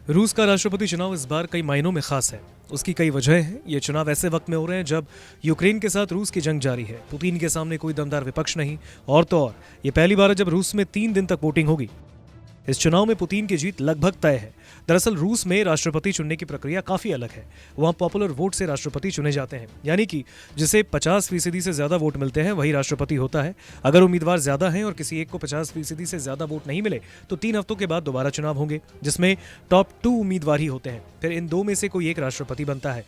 रूस का राष्ट्रपति चुनाव इस बार कई मायनों में खास है। उसकी कई वजह हैं। ये चुनाव ऐसे वक्त में हो रहे हैं जब यूक्रेन के साथ रूस की जंग जारी है। पुतिन के सामने कोई दमदार विपक्ष नहीं, और तो और ये पहली बार है जब रूस में 3 दिन तक वोटिंग होगी। इस चुनाव में पुतिन की जीत लगभग तय है। दरअसल रूस में राष्ट्रपति चुनने की प्रक्रिया काफी अलग है। वहां पॉपुलर वोट से राष्ट्रपति चुने जाते हैं, यानी कि जिसे 50% से ज्यादा वोट मिलते हैं वही राष्ट्रपति होता है। अगर उम्मीदवार ज्यादा हैं और किसी एक को 50% से ज्यादा वोट नहीं मिले तो 3 हफ्तों के बाद दोबारा चुनाव होंगे, जिसमें टॉप 2 उम्मीदवार ही होते हैं। फिर इन 2 में से कोई एक राष्ट्रपति बनता है।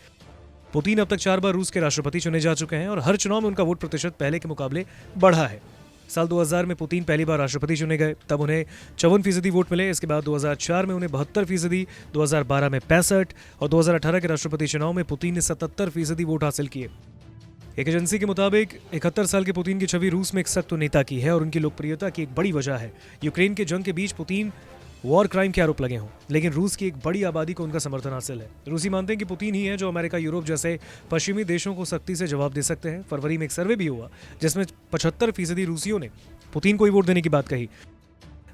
पुतिन अब तक 4 बार रूस के राष्ट्रपति चुने जा चुके हैं और हर चुनाव में उनका वोट प्रतिशत पहले के मुकाबले बढ़ा है। साल 2000 में पुतिन पहली बार राष्ट्रपति चुने गए, तब उन्हें 54% वोट मिले। इसके बाद 2004 में उन्हें 72%, 2012 में 65% और 2018 के राष्ट्रपति चुनाव में पुतिन ने 77% वोट हासिल किए। एक एजेंसी के मुताबिक 71 साल के पुतिन की छवि रूस में एक सख्त नेता की है और उनकी लोकप्रियता की एक बड़ी वजह है यूक्रेन के जंग के बीच पुतिन वॉर क्राइम के आरोप लगे हों, लेकिन रूस की एक बड़ी आबादी को उनका समर्थन हासिल है। रूसी मानते हैं कि पुतिन ही है जो अमेरिका, यूरोप जैसे पश्चिमी देशों को सख्ती से जवाब दे सकते हैं। फरवरी में एक सर्वे भी हुआ जिसमें 75% रूसियों ने पुतिन को ही वोट देने की बात कही।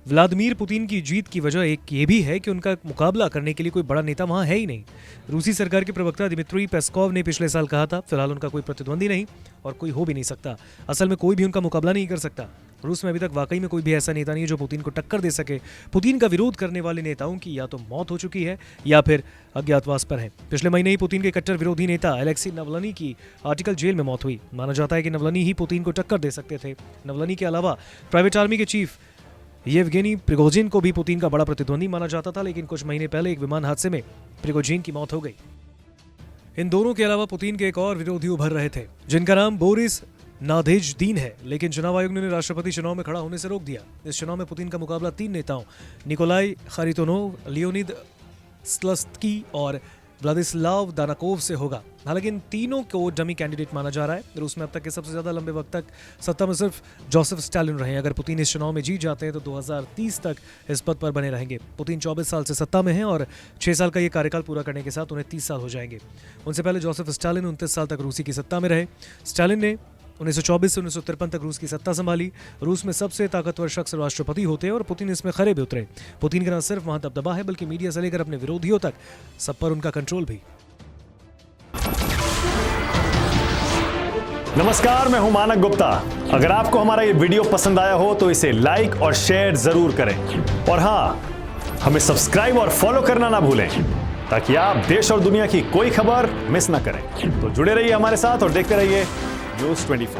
व्लादिमीर पुतिन की जीत की वजह एक ये भी है कि उनका मुकाबला करने के लिए कोई बड़ा नेता वहां है ही नहीं। रूसी सरकार के प्रवक्ता दिमित्री पेस्कोव ने पिछले साल कहा था, फिलहाल उनका कोई प्रतिद्वंदी नहीं और कोई हो भी नहीं सकता। असल में कोई भी उनका मुकाबला नहीं कर सकता। रूस में अभी तक वाकई में कोई भी ऐसा नेता नहीं है जो पुतिन को टक्कर दे सके। पुतिन का विरोध करने वाले नेताओं की या तो मौत हो चुकी है या फिर अज्ञातवास पर है। पिछले महीने ही पुतिन के कट्टर विरोधी नेता अलेक्सी नवलनी की आर्टिकल जेल में मौत हुई। माना जाता है कि नवलनी ही पुतिन को टक्कर दे सकते थे। नवलनी के अलावा प्राइवेट आर्मी के चीफ येवगेनी प्रिगोजिन को भी पुतिन का बड़ा प्रतिद्वंदी माना जाता था, लेकिन कुछ महीने पहले एक विमान हादसे में प्रिगोजिन की मौत हो गई। इन दोनों के अलावा पुतिन के एक और विरोधी उभर रहे थे जिनका नाम बोरिस नादेजदीन है, लेकिन चुनाव आयोग ने उन्हें राष्ट्रपति चुनाव में खड़ा होने से रोक दिया। इस चुनाव में पुतिन का मुकाबला 3 नेताओं निकोलाई खारितोनोव, लियोनिद स्लस्की और व्लादिस्लाव दानाकोव से होगा। हालांकि इन तीनों को डमी कैंडिडेट माना जा रहा है। रूस में अब तक के सबसे ज्यादा लंबे वक्त तक सत्ता में सिर्फ जोसेफ स्टालिन रहे। अगर पुतिन इस चुनाव में जीत जाते हैं तो 2030 तक इस पद पर बने रहेंगे। पुतिन 24 साल से सत्ता में हैं और 6 साल का ये कार्यकाल पूरा करने के साथ उन्हें 30 साल हो जाएंगे। उनसे पहले जोसेफ स्टालिन 29 साल तक रूसी की सत्ता में रहे। स्टालिन ने 1924 से 1953 तक रूस की सत्ता संभाली। रूस में सबसे ताकतवर शख्स राष्ट्रपति होते हैं और पुतिन इसमें खरे भी उतरे। पुतिन का न सिर्फ वहां दबदबा है बल्कि मीडिया से लेकर अपने विरोधियों तक सब पर उनका कंट्रोल भी। नमस्कार, मैं हूं मानक गुप्ता। अगर आपको हमारा ये वीडियो पसंद आया हो तो इसे लाइक और शेयर जरूर करें, और हां, हमें सब्सक्राइब और फॉलो करना ना भूलें ताकि आप देश और दुनिया की कोई खबर मिस ना करें। तो जुड़े रहिए हमारे साथ और देखते रहिए न्यूज़ 24।